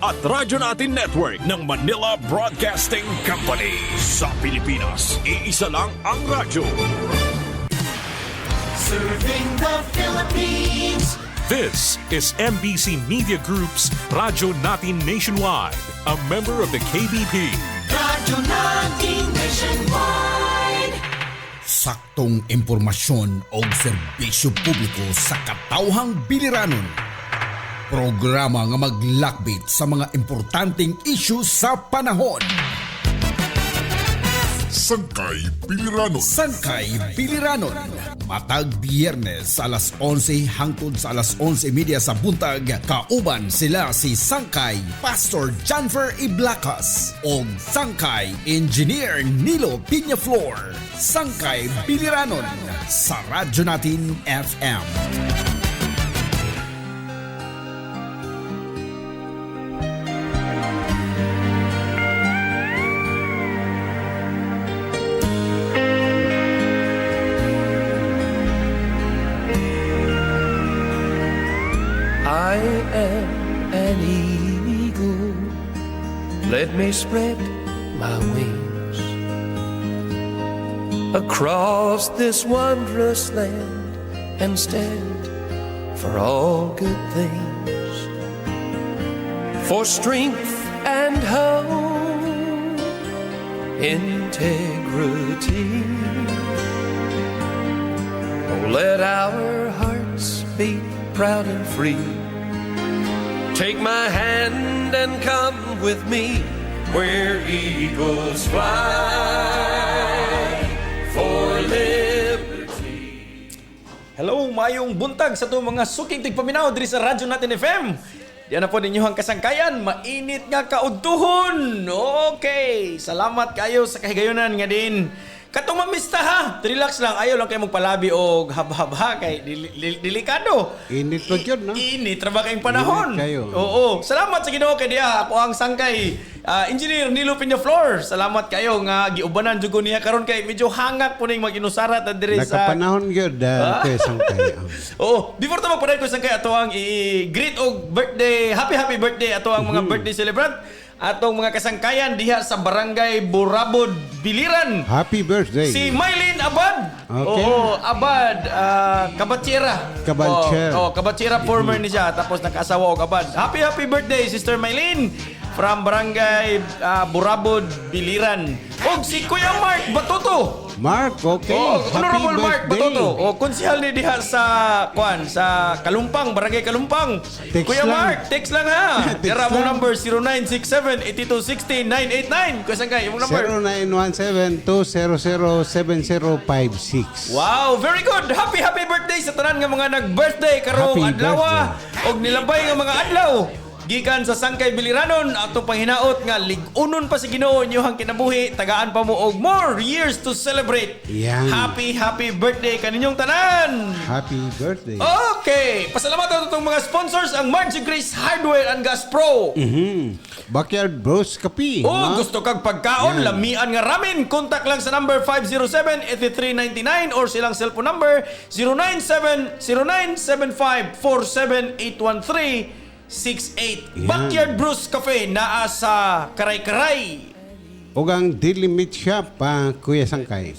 at Radyo Natin Network ng Manila Broadcasting Company. Sa Pilipinas, iisa lang ang radyo. Serving the Philippines. This is MBC Media Group's Radyo Natin Nationwide, a member of the KBP. Radyo Natin Nationwide. Saktong impormasyon o serbisyo publiko sa katawhang biliranon. Programa nga maglakbit sa mga importanteng issue sa panahon. Sangkay Biliranon. Sangkay Biliranon. Matag Biyernes alas 11 hangtod sa alas 11:30 sa buntag. Kauban sila si Sangkay Pastor Janfer Iblacas o Sangkay Engineer Nilo Piñaflor. Sangkay Biliranon sa Radyo Natin FM. I am an eagle. Let me spread my wings across this wondrous land and stand for all good things, for strength and hope, integrity. Oh, let our hearts beat proud and free. Take my hand and come with me where eagles fly for liberty. Hello, mayong buntag sa itong mga suking tigpaminaw diri sa Radyo Natin FM. Diyan na po ninyo ang kasangkayan, mainit nga kaudtuhon. Okay, salamat kayo sa kahigayunan nga din. Katong mamista ha, relax lang, ayaw lang kayo magpalabi o hab-hab kay delikado. Init pa yun, no? Init, traba kayong panahon. Init kayo. Oo, salamat sa Ginoo kay diha. Ako ang sangkay Engineer Nilo Piñaflor. Salamat kayo nga giubanan jud ko niya karon kay medyo hangak po ning mag-inusarat diri sa Nakapanahon yun, kay Sangkay. Oh, before ta magpaday ko sangkay ato ang i-greet og birthday, happy birthday ato ang mga birthday celebrant. Atong mga kasangkayan diha sa Barangay Burabod, Biliran. Happy birthday. Si Mylene Abad. Okay. Oo, Abad. Kabatsira. Kabatsira. Kabatsira former ni siya. Tapos nag-asawa og Abad. Happy birthday, Sister Mylene. From Barangay Burabod, Biliran. Og si Kuya Mark Batuto. Mark, okay. Honorable Mark birthday. Batuto. Konsehal ni diha sa sa Kalumpang, Barangay Kalumpang. Text Kuya lang. Mark, text lang ha. Text Tira mo lang. number 0967-8260-989. Kuya Sangkay, yung number. 0917-200-7056. Wow, very good. Happy birthday sa tanan nga mga nag-birthday karong Happy adlaw og nilabay nga mga adlaw. Gikan sa Sangkay Biliranon atong panghinaot nga lig-unon pa si Ginoo inyong kinabuhi, tagaan pa mo og more years to celebrate. Yan. Happy birthday kaninyong tanan. Happy birthday. Okay, pasalamatan itong mga sponsors ang Margie Grace Hardware and Gas Pro. Backyard Bros Kapi. Oh, gusto kag pagkaon, lamian nga ramen. Contact lang sa number 507-8399 or silang cellphone number 0975-478136. Backyard Brews Cafe naa sa Karay-Karay. O ang Daily Meat Shop, Kuya Sangkay.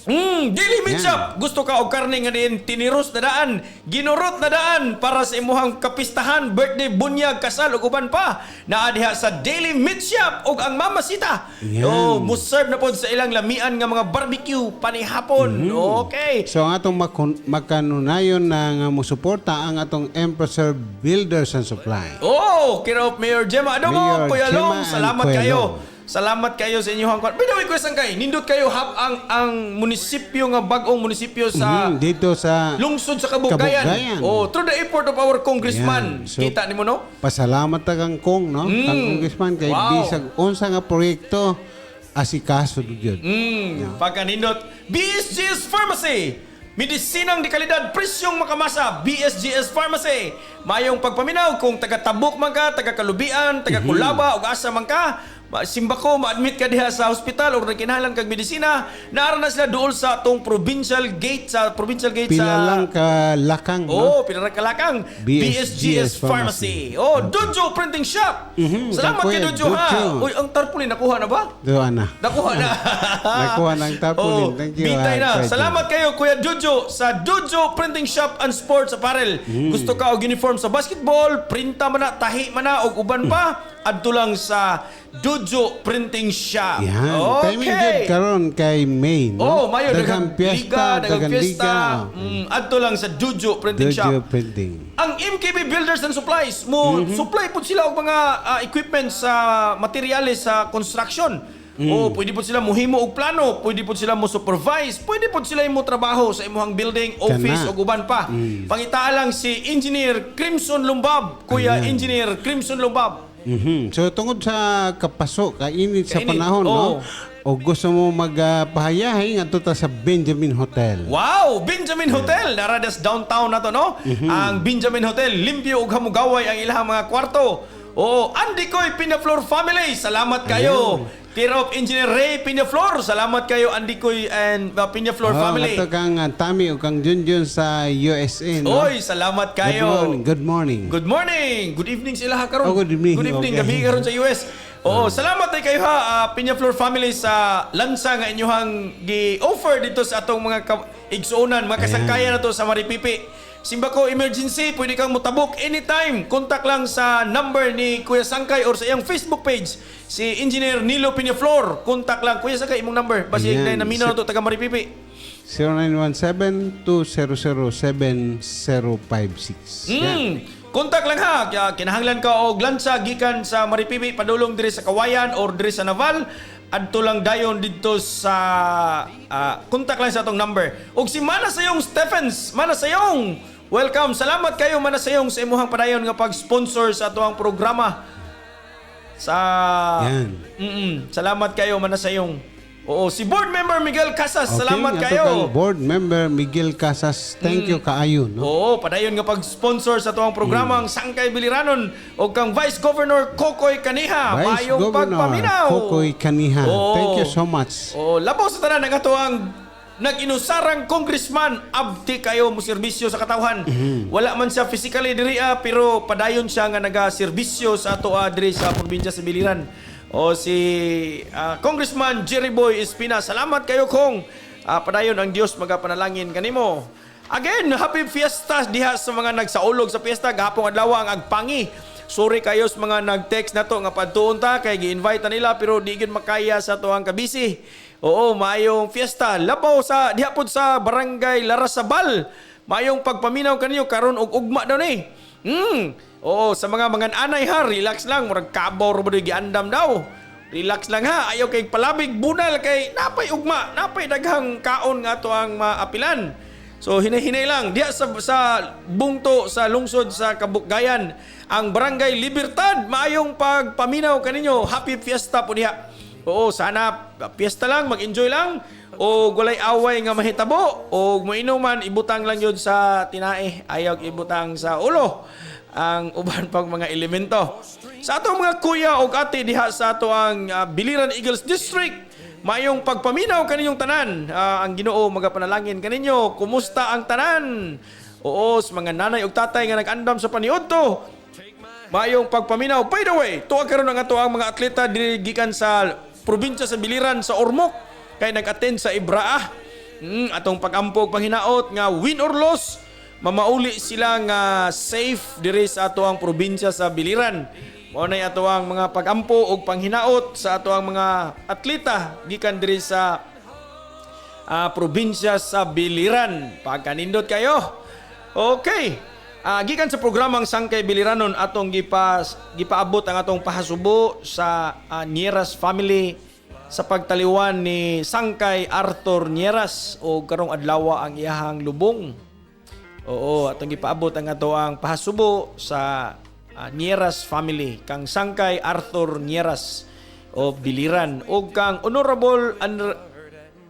Daily Meat Yan. Shop. Gusto ka og karne nga din tiniros na daan, ginurot na daan para sa imuhang kapistahan, birthday, bunyag, kasal ug uban pa. Naa diha sa Daily Meat Shop og ang Mamasita. Yan. Oh, muserve na pod sa ilang lamian nga mga barbecue panihapon. Okay. So ang atong magkanunayon na nga musuporta ang atong Empressor Builders and Supply. Oh, kira Mayor Gemma Adobo, Mayor Kuya Gemma Long, and salamat Kuya kayo. Long. Salamat kayo sa inyong kwan. By the way, Kuya Sangkay, nindot kayo ang munisipyo nga bagong munisipyo sa Dito sa lungsod sa Kabuggayan. Kabuggayan. Oh, through the effort of our congressman. Yan. So, Kita nimo no? pasalamat kang Kong, no? Kang Congressman kay Wow. bisag unsa nga proyekto asikaso gyud. Pagkanindot, BSGS Pharmacy. Medisinang di kalidad, presyong makamasa. BSGS Pharmacy. Mayong pagpaminaw kung taga Tabuk man ka, taga Kalubian, taga Kulaba, o asa man ka. simba ko, ma-admit ka diha sa hospital or nakinahanglan kag medisina, naara na sila dool sa atong provincial gate Pila lang ka lakang, no? pila lang ka lakang. BSGS Pharmacy. Dojo Printing Shop. Salamat kay Dojo, ha. Uy, ang tarpaulin nakuha na ba? Doon na. Nakuha na. Nakuha ng tarpaulin. Thank you. Bitay na. Kuya Salamat kayo, Kuya Jojo, sa Dojo Printing Shop and Sports Apparel. Gusto ka og uniform sa basketball, printa man na, tahi man na, og uban pa, adto lang sa Dojo Printing Shop. Yan. Timing good karon kay May, no? Mayo, daghang piyesta, daghang fiesta. Adto lang sa Dojo Printing Shop. Dojo Printing. Ang MKB Builders and Supplies mo supply po sila og mga equipment sa materyales sa construction. Pwede po sila muhimo og plano, pwede po sila mo supervise, pwede po sila mo trabaho sa imong building, office o uban pa. Pangitaa lang si Engineer Crimson Lumbab, Kuya Engineer Crimson Lumbab. So tungod sa kapaso, kainit sa panahon, no? O gusto mo magpahayahin ato ta sa Benjamin Hotel. Wow! Benjamin Hotel! Naradas downtown na to, no? Ang Benjamin Hotel, limpyo ug hamugaway ang ilang mga kwarto. Andy Koy Pinaflor family, salamat kayo. Care of Engineer Ray Pinaflor, salamat kayo Andy Koy and Pinaflor family. Ato kang Tami o kang Junjun sa USA, no? Oy, salamat kayo. Good morning. Good morning. Good evening sila ha karon. Good evening. Good evening, Okay. gabi karon sa US. Salamat ay kayo ha, Pinaflor family, sa lansa nga inyong gi-offer dito sa atong mga igsuonan, mga kasangkayan na to sa Maripipi. Simba ko emergency, pwede kang mutabok anytime. Contact lang sa number ni Kuya Sangkay or sa iyang Facebook page, si Engineer Nilo Pinaflor. Contact lang. Kuya Sangkay, imong number. Basi na naminaw na to, taga Maripipi. 0917-200-7056. Contact lang ha. Kinahanglan ka og lansa gikan sa Maripipi, padulong diri sa Kawayan or diri sa Naval. Adto lang dayon dito sa contact lang sa atong number. Og si Manasayong Stephens, Manasayong, welcome. Salamat kayo Manasayong sa imuhang padayon nga pag-sponsor sa atuang programa. Salamat kayo Manasayong. Si board member Miguel Casas, salamat kayo. Board member Miguel Casas, thank you kaayo, no? Padayon nga pag-sponsor sa tuwang programang Sangkay Biliranon o kang Vice Governor Kokoy Kaniha. Vice Mayong Governor pagpaminaw. Kokoy Kaniha. Thank you so much. Labaw sa tanan nga tuwang nag-inusarang congressman, abti kayo mo serbisyo sa katawhan. Wala man siya physically diri pero padayon siya nga naga-serbisyo sa ato diri sa probinsya sa Biliran. Si Congressman Jerry Boy Espina, salamat kayo kong padayon ang Dios magapanalangin kanimo. Again, happy fiesta diha sa mga nagsaulog sa fiesta gahapon adlaw ang agpangi. Sorry kayo sa mga nag-text na to nga padtuon ta kay gi-invite na nila pero di gyud makaya sa tuang kabisi. Maayong fiesta labaw sa diha pod sa Barangay Larasabal. Maayong pagpaminaw kanyo karon og ugma daw ni. Sa mga anay ha, relax lang, murag kabaw ro boy giandam daw. Relax lang ha, ayaw kay palabig bunal kay napay ugma, napay daghang kaon nga ato ang maapilan. So hinay-hinay lang diya sa bungto sa lungsod sa Kabukgayan, ang Barangay Libertad. Maayong pagpaminaw kaninyo. Happy fiesta po diha. Sana fiesta lang, mag-enjoy lang. Gulay away nga mahitabo o moinuman ibutang lang yun sa tinae, ayaw ibutang sa ulo ang uban pang mga elemento. Sa atong mga kuya o ate diha sa ato ang Biliran Eagles District, mayong pagpaminaw kaninyong tanan. Ang Ginoo magapanalangin kaninyo. Kumusta ang tanan? Sa mga nanay o tatay nga nag-andam sa paniudto, mayong pagpaminaw. By the way, tuwa karon ang ato ang mga atleta gikan sa probinsya sa Biliran sa Ormoc kay nag-attend sa Ibraah. Atong pag-ampog panghinaot nga win or loss, mamauli sila nga safe diri sa ato ang probinsya sa Biliran. Mao nay ato ang mga pag-ampo ug panghinaot sa ato ang mga atleta gikan diri sa probinsya sa Biliran. Pagkanindot kayo. Okay. Gikan sa programang Sangkay Biliranon atong gipaabot ang atong pahasubo sa Nieras family sa pagtaliwan ni Sangkay Arthur Nieras o karong adlaw ang iyahang lubong. Atong gipaabot ang ato ang pahasubo sa Nieras family, kang Sangkay Arthur Nieras o Biliran o kang Honorable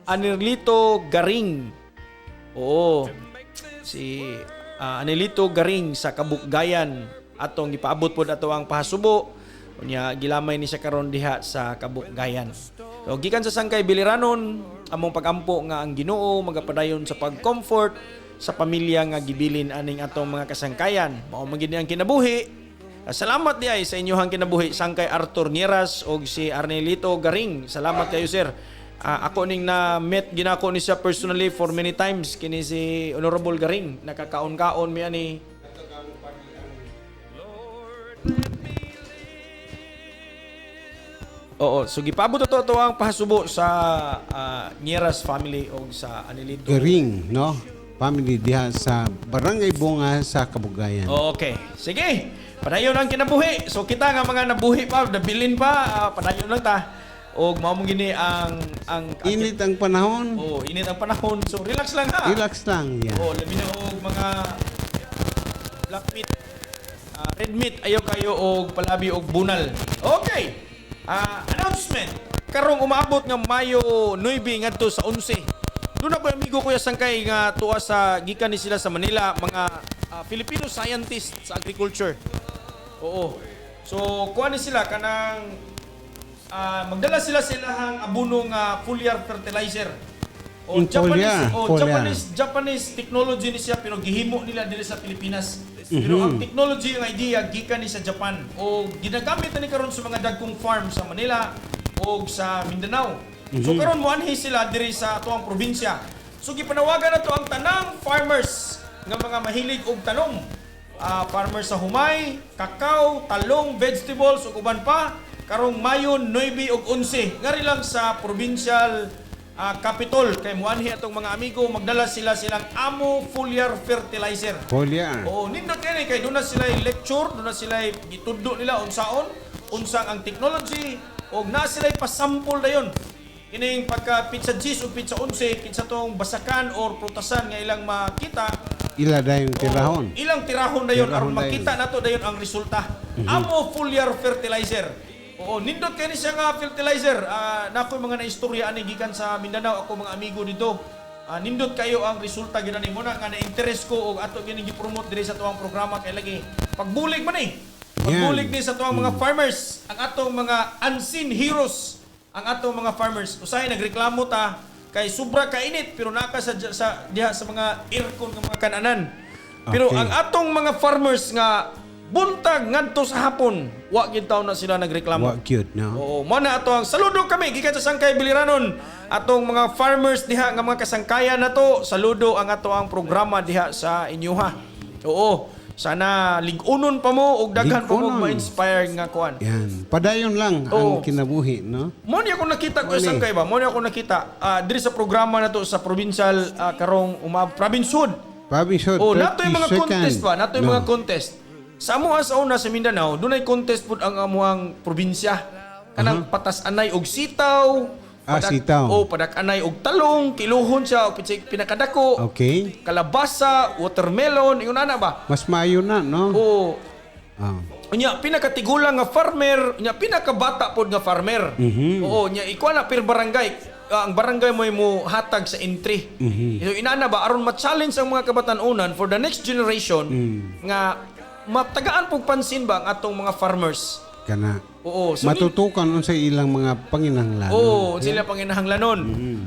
Anelito Garing. Si Anelito Garing sa Kabukgayan atong gipaabot pod ato ang pahasubo Unya gilamay ni siya karon diha sa Kabukgayan. So gikan sa Sangkay Biliranon, among pagampo nga ang Ginoo magapadayon sa pag-comfort sa pamilya nga gibilin aning atong mga kasangkayan. Mao man gid ang kinabuhi. Salamat di ay sa inyohang kinabuhi Sangkay Arthur Nieras o si Arnelito Garing. Salamat kayo sir. Ako ning na-met ginako ni siya personally for many times kini si Honorable Garing. Nakakaon-kaon mi ani. Oo, so gipabot to ang pahasubo sa Nieras family o sa Anelito. Garing, no? Family diha sa Barangay Bunga sa Kabukgayan. Okay. Sige. Padayon ang kinabuhi. So kita nga mga nabuhi pa, nabilin pa, padayon lang ta. O mao mo gini ang Init ang panahon. Oh, init ang panahon. So relax lang ha. Relax lang, yan. Oh, labi na og mga black meat, red meat ayaw kayo og palabi og bunal. Okay. Announcement. Karong umaabot nga Mayo 9 ngadto sa 11. Doon ako amigo Kuya Sangkay nga tuwa sa gikan ni sila sa Manila mga Filipino scientists sa agriculture. Oo. So kuha ni sila kanang magdala sila silahang abono nga foliar fertilizer. O Japanese technology ni siya pero gihimo nila dili sa Pilipinas. Pero ang technology ang idea gikan ni sa Japan o ginagamit ni karon sa mga dagkong farm sa Manila o sa Mindanao. So karon moanhi sila diri sa atuang probinsya. So gipanawagan nato ang tanang farmers nga mga mahilig og talong. Farmers sa humay, kakao, talong, vegetables ug uban pa karong Mayo 9 ug 11 ngari lang sa provincial Capitol kay muanhi atong mga amigo magdala silang Amo Foliar Fertilizer. Foliar. Oo, nindot kani kay doon na sila lecture, doon na sila gitudlo nila unsang ang technology og na sila pasample dayon. Kining pagka pizza 10 o pizza 11 kinsa tong basakan or prutasan nga ilang makita Ila dayon tirahon. Ilang tirahon dayon aron makita nato dayon ang resulta. Amo Foliar Fertilizer. Oo, nindot kay ni siya nga fertilizer. Nakoy mga naistorya ani gikan sa Mindanao ako mga amigo dito. Nindot kayo ang resulta gid ani mo na nga na-interest ko og ato gini gi-promote diri sa tuwang programa kay lagi pagbulig man ni. Pagbulig ni sa tuwang mga farmers, ang atong mga unseen heroes, ang atong mga farmers. Usahay nagreklamo ta kay sobra kainit pero naka sa diha sa mga aircon nga mga kananan. Pero ang atong mga farmers nga buntag ngadto sa hapon, wa gyud taw na sila nagreklamo. Wa cute, no? Oo, mo na ato ang saludo kami gikan sa Sangkay Biliranon. Atong mga farmers diha nga mga kasangkayan nato, saludo ang ato ang programa diha sa inyoha. Oo, sana lig-unon pa mo og daghan pa mo ma-inspire nga kuan. Yan. Padayon lang ang kinabuhi, no? Mo ni ako nakita ko sa Sangkay ba? Mo ni ako nakita diri sa programa nato sa provincial karong province hood. Province hood. Oh, nato yung mga contest ba? Nato yung mga contest. Sa amuha sa una sa Mindanao, dunay contest pud ang amuhang probinsya. Kanang patas anay og sitaw. Sitaw. Padak anay og talong, kiluhon siya og pinakadako. Okay. Kalabasa, watermelon, ingon ana ba? Mas maayo na, no? Oo. Unya pinakatigulang nga farmer, unya pinakabata pod nga farmer. Oo, nya ikuha na per barangay. Ang barangay mo hatag sa entry. So inana ba aron ma-challenge ang mga kabatan-unan for the next generation nga matagaan pong pansin ba ang atong mga farmers? Kana. Oo. So matutukan sa ilang mga panginahanglanon. Oo, sila panginahanglanon.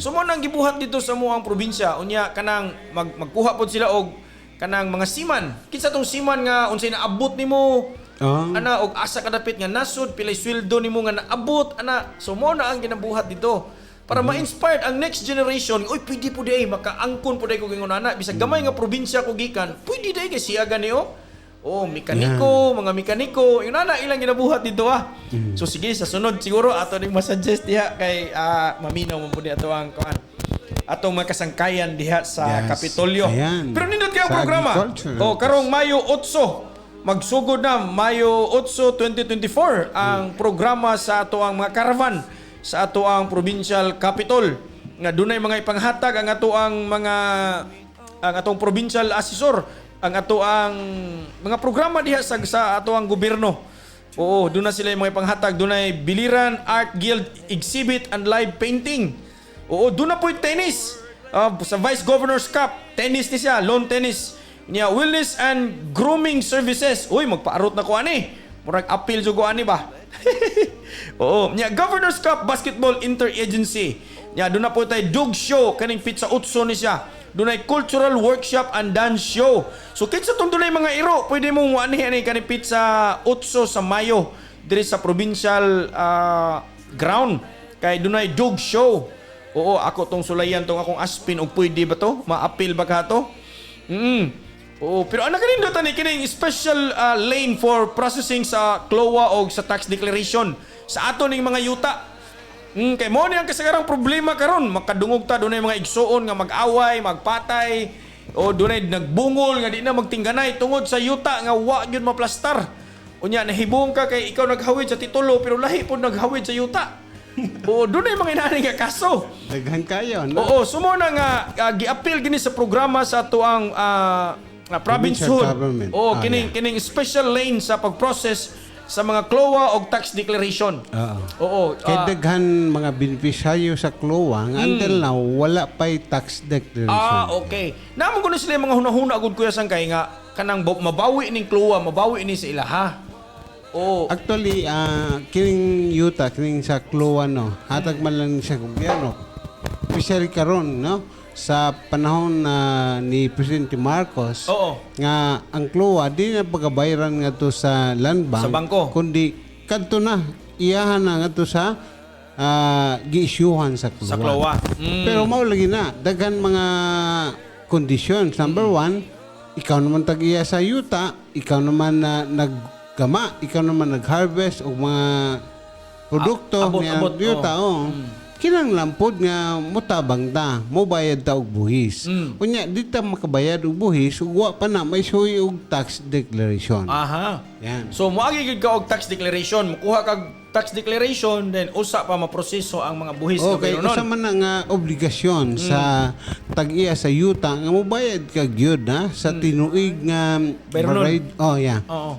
So mo nang gibuhat dito sa muang probinsya, unya kanang magkuha pod sila og kanang mga siman. Kinsa tong siman nga unsay naabot nimo? Ana og asa kadapit nga nasud pilay sweldo nimo nga naabot ana. So mo na ang ginabuhat dito. Para ma-inspired ang next generation, oy pwede po day makaangkon po day ko gingon ana bisag gamay nga probinsya ko gikan. Pwede day kay siya gani mekaniko, mga mekaniko, yun na ilang ginabuhat dito So sige, sa sunod siguro ato ning masuggest diha kay maminaw mo pud ato ang atong mga kasangkayan diha sa Kapitolyo. Pero nindot kay ang programa. Karong Mayo 8, magsugod na Mayo 8, 2024 ang programa sa ato ang mga caravan sa ato ang provincial capital nga dunay mga ipanghatag ang ato ang atong provincial assessor ang ato ang mga programa diha sa ato ang gobyerno. Oo, doon na sila yung mga panghatag. Doon ay Biliran Art Guild Exhibit and Live Painting. Oo, doon na po yung tennis. Sa Vice Governor's Cup, tennis ni siya, lawn tennis. Niya, wellness and grooming services. Uy, magpaarot na ko ani. Murag appeal jo ko ani ba? Oo, nya Governors Cup Basketball Interagency. Nya doon na po tayo dog show kaning pizza utso ni siya. Doon ay cultural workshop and dance show. So kinsa tong dunay mga iro, pwede mo ani kaning pizza utso sa Mayo diri sa provincial ground. Kay doon ay dog show. Oo, ako tong sulayan tong akong aspin og pwede ba to? Ma-appeal ba ka to? Oo, pero ana kanin doon kining special lane for processing sa CLOA o sa tax declaration sa ato ning mga yuta. Kay mo ni ang kasagarang problema karon, makadungog ta dunay mga igsuon nga mag-away, magpatay o dunay nagbungol nga di na magtingganay tungod sa yuta nga wa gyud maplastar. Unya nahibong ka kay ikaw naghawid sa titulo pero lahi pod naghawid sa yuta. O dunay mga inani nga kaso. Daghan kayo, no? Oo, sumo na nga gi-appeal gini sa programa sa tuang provincehood. Government. Oo, kining special lane sa pag-process sa mga CLOA o tax declaration. Oo. Kay daghan mga beneficiaryo sa CLOA nga until now wala pa'y tax declaration. Okay. Naman ko na sila yung mga hunahuna agad kuya Sangkay nga kanang mabawi ning CLOA, mabawi ni sa ilaha. Oh. Actually, kining yuta, kining sa CLOA, no, hatag man lang siya gobyerno. Especially karon, no, sa panahon ni Presidente Marcos, nga ang CLOA, di na pagkabayaran nga to sa land bank, sa bangko, kundi kadto na, iyahan na nga to sa gi-issuehan sa CLOA. Sa CLOA. Pero maulagi na, daghan mga conditions. Number one, ikaw naman tag-iya sa yuta, ikaw naman naggama, ikaw naman nag-harvest o mga produkto niya yuta. Kinanglan pod nga mutabang ta, mobayad ta og buhis. Unya di ta makabayad og buhis, ug wa pa na may suy og tax declaration. Aha. Yan. So moagi gid ka og tax declaration, mukuha kag tax declaration then usa pa maproseso ang mga buhis okay, gobyerno. Usa man na nga obligasyon sa tag-iya sa yuta nga mobayad kag gyud na sa tinuig nga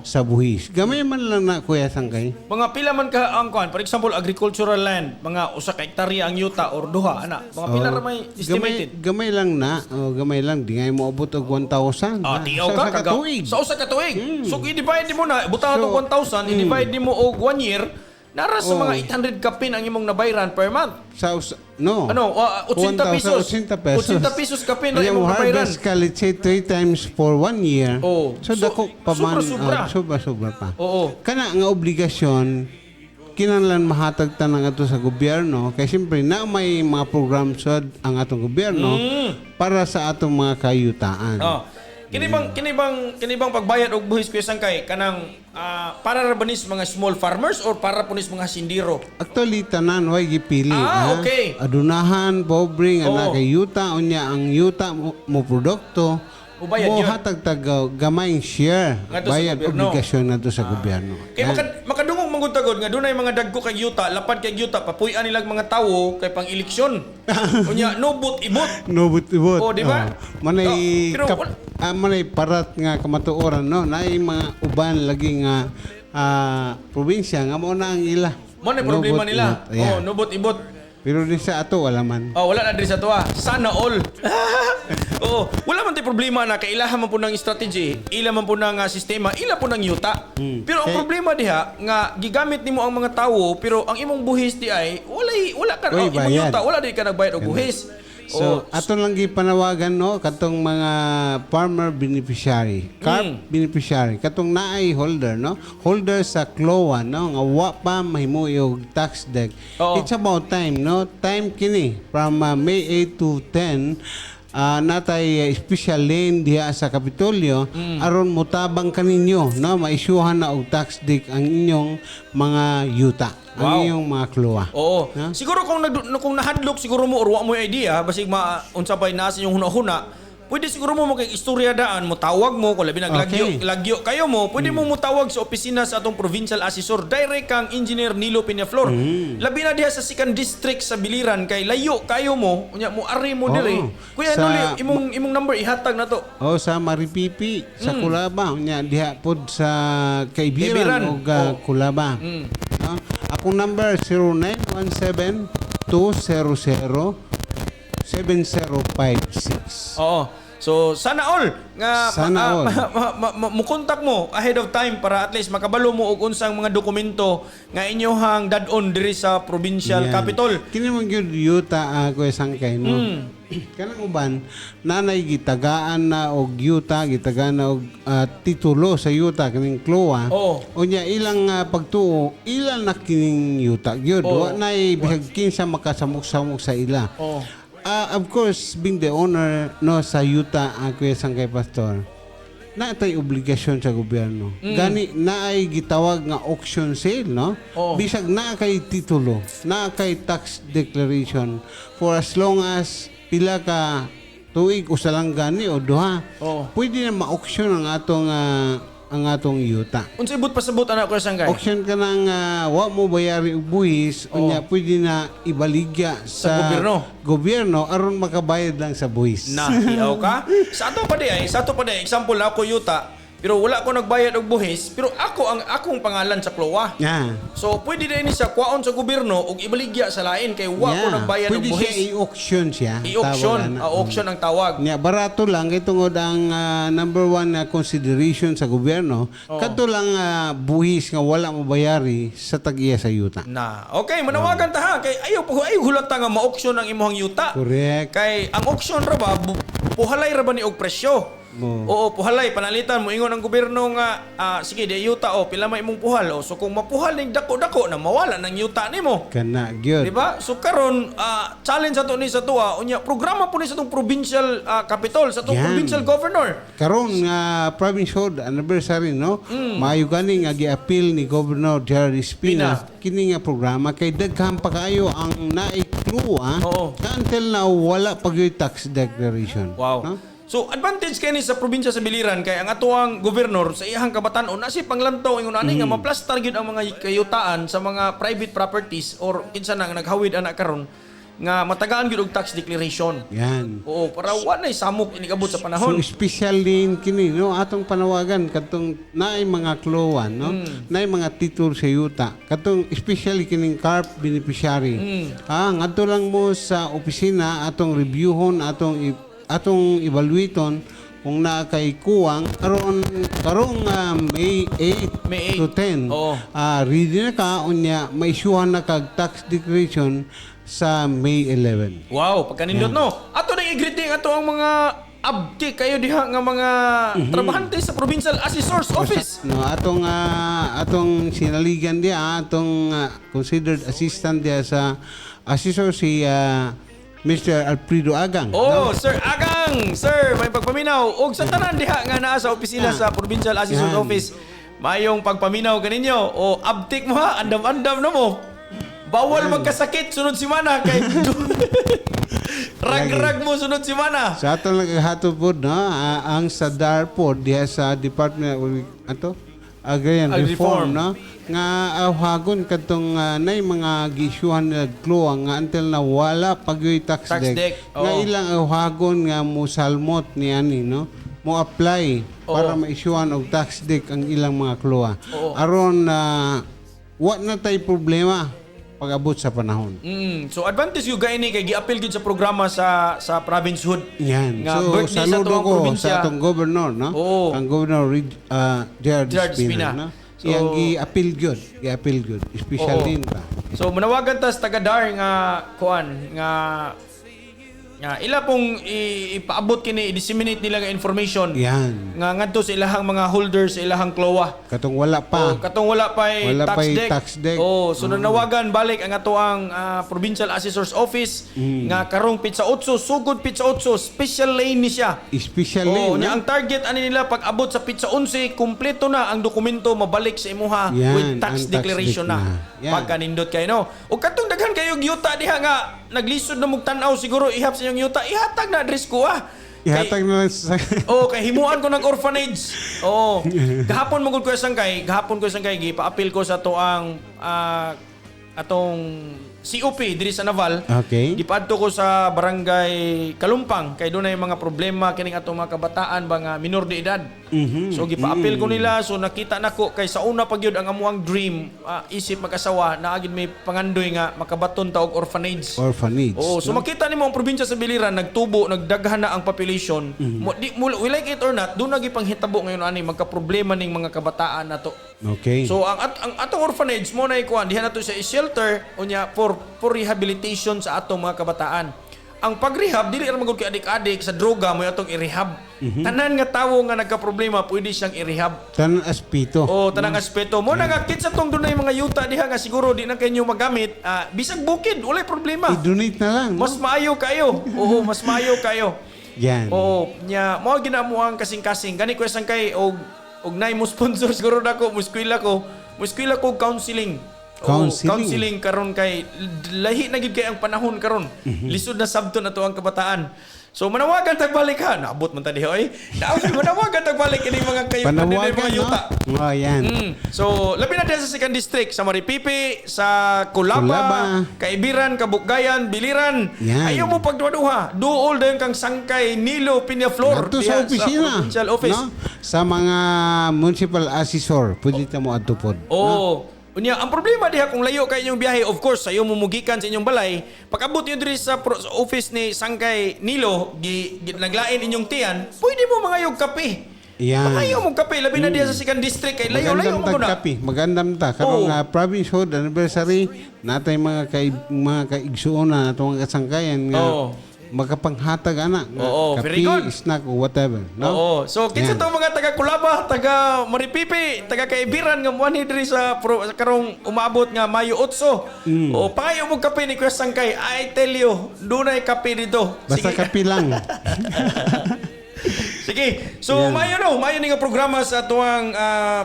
sa buhis. Gamay man lang na kuya Sangkay. Mga pila man ka ang kuan, for example agricultural land, mga usa ka hektarya ang yuta or duha ana. Mga pila ra may estimated. Gamay lang na, gamay lang di ngay moabot og 1,000. Tiyaw ka katuig. Sa usa ka tuig. So i-divide mo na, butang ato 1,000, i-divide mo og 1 year. Nara sa mga 800 kapin ang imong nabayran per month. No. 80 pesos. 80 pesos kapin ang imong nabayran. Harvest ka, let's say, 3 times for 1 year. So dako pa man. Sobra pa. Oo. Kana nga obligasyon, kinahanglan mahatag ta ng ato sa gobyerno. Kaya siyempre, na may mga programs ang atong gobyerno para sa atong mga kayutaan. Kini bang pagbayad og buhis kuya Sangkay kanang para ra banis mga small farmers or para punis mga sindiro? Actually tanan way gipili. Okay. Adunahan, pobre nga na kay yuta unya ang yuta mo produkto. Mo hatag gamayng share. Bayad obligasyon nato sa gobyerno. Kay makadungog manggutagod nga dunay mga dagko kay yuta, lapad kay yuta, papuy-an nilang mga tawo kay pang eleksyon. Unya nobot ibot. Nobot ibot. Oh, di ba? Manay parat nga kamatuoran no, naay mga uban lagi nga probinsya nga mo na ang ila. Mo na problema nila. Nobot ibot. Pero di sa ato wala man. Wala na diri sa tuwa. Sana all. Wala man tay problema na kailangan man po ng strategy, ila man po ng sistema, ila po ng yuta. Pero ang problema diha nga gigamit nimo ang mga tawo pero ang imong buhis di ay wala ka ang imong yuta, wala di ka nagbayad og buhis. So, ato lang gipanawagan no katong mga farmer beneficiary, beneficiary, katong naay holder no, holder sa CLOA no nga wa pa mahimuy og tax deck. It's about time no, time kini from May 8 to 10 natay special lane diha sa Kapitolyo aron mutabang kaninyo no, maisyuhan na og tax deck ang inyong mga yuta. Ang iyong mga CLOA. Siguro kung nahadlok siguro mo or wa mo idea basig unsa pay nasa yung hunahuna, pwede siguro mo kay istorya daan mo tawag mo kung labi naglagyo kayo mo, pwede mo mutawag sa opisina sa atong provincial assessor direct kang Engineer Nilo Peñaflor. Labi na diha sa 2nd district sa Biliran kay layo kayo mo, unya mo ari mo dire. Kuya Noli, imong number ihatag na to. Sa Maripipi, sa Kulaba, unya diha pod sa Kaibiran ug Kulaba. Akong number 0917-200-7056. So sana all nga Sana all. mukontak mo ahead of time para at least makabalo mo og unsang mga dokumento nga inyohang dadon diri sa provincial Yan. capital. Kini man gyud yuta Kuya Sangkay no. Kanang uban nanay gitagaan na og yuta, gitagaan na og titulo sa yuta kaning klowa. Oo. Unya ilang pagtuo, ilan na kining yuta gyud. Oo. Wa nay bisag kinsa makasamok-samok sa ila. Oh. Of course, being the owner no sa yuta Kuya Sangkay Pastor, naatay obligasyon sa gobyerno. Gani naay gitawag nga auction sale no. Oo. Bisag naa kay titulo, naa kay tax declaration for as long as pila ka tuig usa lang gani o duha. Oo. Pwede na ma-auction ang atong yuta. Unsay but pasabot ana Kuya Sangkay? Auction ka ng wa mo bayari og buhis, unya pwede na ibaligya Sa gobyerno aron makabayad lang sa buhis. Na, iyaw ka? Sa ato pa di example na ako yuta, pero wala ko nagbayad og buhis, pero akong pangalan sa klowa. Yeah. So pwede din siya kwaon sa gobyerno ug ibaligya sa lain kay wa ko nagbayad og Pwede buhis. siya i-auction siya. I-auction, Tawagan na. auction ang tawag. Nya barato lang kay tungod ang number one na consideration sa gobyerno, kadto lang buhis nga wala mabayari sa tag-iya sa yuta. Na. Okay, manawagan ta ha kay ayaw hulata nga ma-auction ang imong yuta. Correct. Kay ang auction ra ba puhalay ra ba ni og presyo? Oo, puhalay panalitan mo ingon ang gobyerno nga sige di yuta pila may imong puhal so kung mapuhal ning dako-dako na mawala ng yuta nimo. Kana gyud. Di ba? So karon challenge ato ni sa tuwa unya programa po ni sa tong provincial capital sa tong Yan. provincial governor. Karon nga provincial anniversary no, maayo gani nga gi-appeal ni Governor Gerald Espina kini nga programa kay daghan pa kayo ang naikluwa Oo. until now wala pa gyud tax declaration. Wow. No? So advantage kay ni sa probinsya sa Biliran kay ang atuang gobernador sa iyang kabatan-on na si panglantaw ingon ani nga maplastar gyud ang mga kayutaan sa mga private properties or kinsa na nga naghawid ana karon nga matagaan gyud og tax declaration. Yan. Oo, para wa nay samok inikabot sa So panahon. special din kini no atong panawagan katong naay mga klowan no, naay mga titul sa yuta. Katong especially kining CARP beneficiary. Ngadto lang mo sa opisina atong reviewhon atong evaluaton kung naa kay kuwang karong May 8 May 8. to 10. Oo. Ready na ka unya ma-issuehan na kag tax declaration sa May 11. Wow, pagkanindot no. Ato nang i-greeting ato ang mga abdi kayo diha nga mga trabahante sa provincial assessor's office. No, atong sinaligan dia atong considered assistant dia sa assessor si Mr. Alfredo Agang. Oh, Sir Agang! Sir, may pagpaminaw. Og sa tanan diha nga naa sa opisina sa Provincial Assessor's Yan. Office, mayong pagpaminaw kaninyo. O abtik mo ha, andam-andam na mo. Bawal magkasakit sunod si Mana kay rag-rag mo sunod si Mana. Sa atong naghahatod po no, ang sa DARPOD diha sa Department of Agrarian Reform. Reform no, nga hagon kadtong nay mga gisyuhan na kluwang nga until na wala pagyoy tax Tax deck. deck, Nga oo. ilang hagon nga mo salmot niani no, mo apply para ma-issuehan og tax deck ang ilang mga kluwa. Oo. Aron wa na tay problema pag-abot sa panahon. So advantage yung gaini kay gi-appeal gid sa programa sa provincehood. Yan. Nga So, birthday sa saludo tuwang ko probinsya. sa atong governor, no? Oo. Ang governor Gerard Gerard Espina. Espina, no? So- Iyang gi-appeal good. Gi-appeal good. Special Oo. din pa. So manawagan ta sa taga-DAR nga kuan nga ila pong ipaabot kini i-disseminate nila nga information Yan. nga ngadto sa ilahang mga holders sa ilahang klowa. Katong wala pa. Katong wala pa'y Wala tax pa'y deck. tax deck. So nanawagan balik ang ato ang Provincial Assessor's Office nga karong Pizza 8, sugod Pizza 8, special lane ni siya. Special Oh, din, nya no? ang target ani nila pag abot sa Pizza 11, kumpleto na ang dokumento mabalik sa imuha Yan, with ang tax tax declaration deck na. na. Yan. Pagkanindot kayo no. O katong daghan kayo yuta diha nga naglisod na mugtan-aw siguro ihap sa inyong yuta, ihatag na address ko Ihatag na lang sa... kay himuan ko ng orphanage. Gahapon mo gud ko sang kay, gihapa-appeal ko sa to ang atong COP diri sa Naval. Okay. Gipadto ko sa barangay Kalumpang kay doon ay mga problema kining atong mga kabataan ba nga minor de edad. So gipa-appeal ko nila, so nakita nako kay sa una pa gyud ang amuang dream, isip mag-asawa na agid may pangandoy nga makabaton ta og orphanage. Orphanage. Oo, so makita nimo ang probinsya sa Biliran nagtubo, nagdaghan na ang population. We like it or not, doon na gipanghitabo ngayon ani magka-problema ning mga kabataan nato. Okay. So ang atong orphanage mo na ikuan diha nato sa shelter unya for rehabilitation sa atong mga kabataan. Ang pag-rehab dili ra magud kay adik-adik sa droga mo atong i-rehab. Tanan nga tawo nga nagka-problema pwede siyang i-rehab. Tanan aspeto. Oh, tanang aspeto mo na nga kit sa tong dunay mga yuta diha nga siguro di na kanyo magamit, bisag bukid walay problema. I-donate na lang. Mas maayo kayo. Oo, mas maayo kayo. Yan. Oo, nya mo ginamo ang kasing-kasing. Gani ko sang kay og nay mo sponsor siguro nako, muskwila ko og counseling. Counseling karon kay lahi na gid kay ang panahon karon. Lisod na sabton ato ang kabataan. So manawagan tagbalik ha. Naabot man ta diha oy. Manawagan tagbalik kini mga kayo mga yuta. No? Oh, yan. So labi na diha sa second district sa Maripipi, sa Kulaba, Kaibiran, Kabukgayan, Biliran. Yan. Ayaw mo pagduha-duha. Duol dayon kang Sangkay, Nilo, Peñaflor Ato sa opisina. provincial office. No? Sa mga municipal assessor, pwede ta mo adtupod. Oo. Unya, ang problema diha kung layo kay inyong biyahe, of course, sayo mumugikan sa inyong balay, pag-abot nyo diri sa office ni Sangkay Nilo, naglain inyong tiyan, pwede mo mangayog kape. Yan. Mangayo mo kape, labi na diha sa second district, kay layo-layo mo na. Magandam ta. Karong provincehood anniversary, natay mga kaigsuon na itong kasangkayan nga makapanghatag anak. Oo, kape, very good. snack, or whatever. No? Oo. So, kinsa to mga taga Kulaba, taga Maripipi, taga Kaibiran nga muani diri sa karong umabot nga Mayo 8. O payo mo kape ni Kuya Sangkay. I tell you, dunay kape dito. Basta kape lang. Sige. So, mayo ni nga programa sa tuwang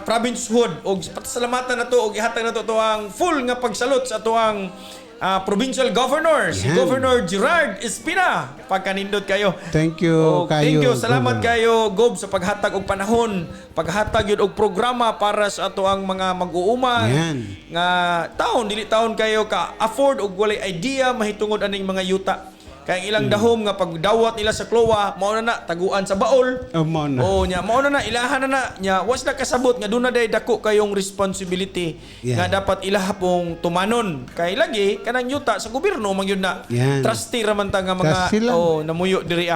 provincehood og pasalamatan na to og ihatag na to tuwang full nga pagsalot sa tuwang provincial governor, si Governor Gerard Espina. Pagkanindot kayo. Thank you kayo. Thank you. Salamat Governor. kayo, Gob, sa paghatag og panahon, paghatag yun og programa para sa ato ang mga mag-uuma nga taon, dili taon kayo ka afford og walay idea mahitungod aning mga yuta. Kaya ilang dahom nga pagdawat nila sa klowa, mao na taguan sa baol. Mao na. Nya mao na ilahan na nya was na kasabot nga doon na day dako kayong responsibility nga dapat ilaha pong tumanon. Kay lagi kanang yuta sa gobyerno man yun na. Trustee ra man ta nga mga namuyo diri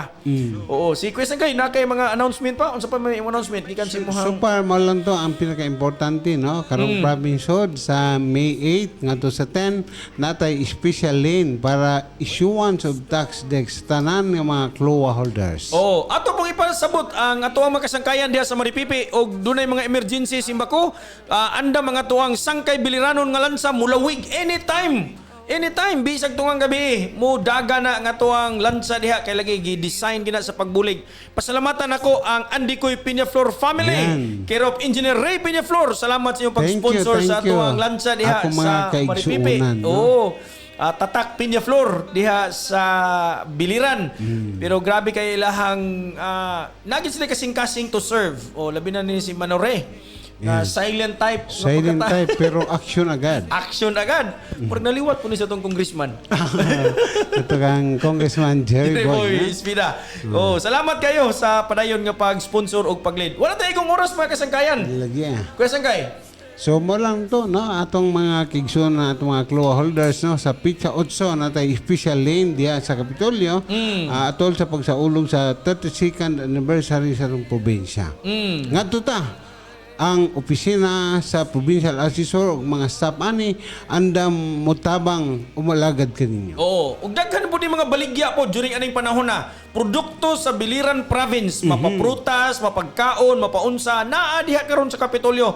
Oo, si question kay na kay mga announcement pa unsa pa may announcement gikan si So far mo lang to ang pinaka-importante no karong provincehood sa May 8 ngadto sa 10 natay special lane para issuance of tax dex tanan nga mga CLOA holders. Ato pong ipasabot ang ato ang makasangkayan diha sa Maripipi og dunay mga emergency simbako, anda mga tuang Sangkay Biliranon nga lansa mulawig anytime. Anytime bisag tungang gabi mo daga na nga tuang lansa diha kay lagi gi-design gina sa pagbulig. Pasalamatan ako ang Andicoy Peñaflor family. Care of Engineer Ray Peñaflor. Salamat sa iyong pag-sponsor sa tuang lansa diha sa Maripipi. Tatak Peñaflor diha sa Biliran. Pero grabe kay ilahang nagit sila kasing-kasing to serve. Labi na ni si Manore. Silent type. Silent type pero action agad. Action agad. Pero naliwat po ni sa tong congressman. Ito kang Congressman Jerry Boy. Espina. Salamat kayo sa padayon nga pag-sponsor og pag-lead. Wala tayo kong oras mga kasangkayan. Kuya Sangkay. So mo lang to no atong mga kigsun na atong mga CLOA holders no sa Pizza 8 na tay special lane diha sa Kapitolyo atol sa pagsaulog sa 32nd anniversary sa atong probinsya. Ngadto ta ang opisina sa provincial assessor ug mga staff ani andam motabang umalagad kaninyo. Ug daghan po di mga baligya po during aning panahon na produkto sa Biliran province, mapaprutas, mapagkaon, mapaunsa naa diha karon sa Kapitolyo.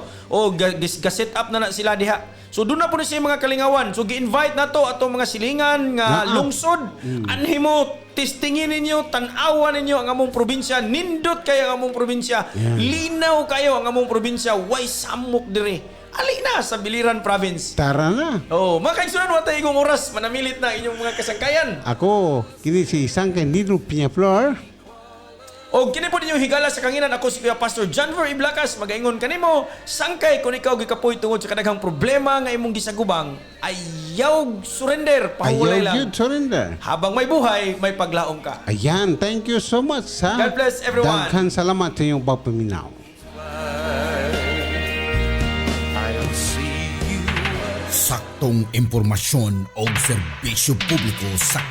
Gaset up na sila diha. So doon na po na siya mga kalingawan. So gi-invite na to atong mga silingan nga lungsod. Anhi mo testingin ninyo, tan-awan ninyo ang among probinsya. Nindot kayo ang among probinsya. Linaw kayo ang among probinsya. Way samok dire. Ali na sa Biliran province. Tara na. Mga kaigsunan, wala tayo oras. Manamilit na inyong mga kasangkayan. Ako, kini si Sangkay Nilo Peñaflor. O kini po ninyo higala sa kanginan, ako si Kuya Pastor Janver Iblacas, magaingon kanimo, sangkay kung ikaw gikapoy tungod sa kadaghang problema nga imong gisagubang, ayaw surrender, pahulay Ayaw lang. yun, surrender. Habang may buhay, may paglaom ka. Ayan, thank you so much, ha? God bless everyone. Daghan salamat sa iyong pagpaminaw. I'll see you. Saktong impormasyon o serbisyo publiko sa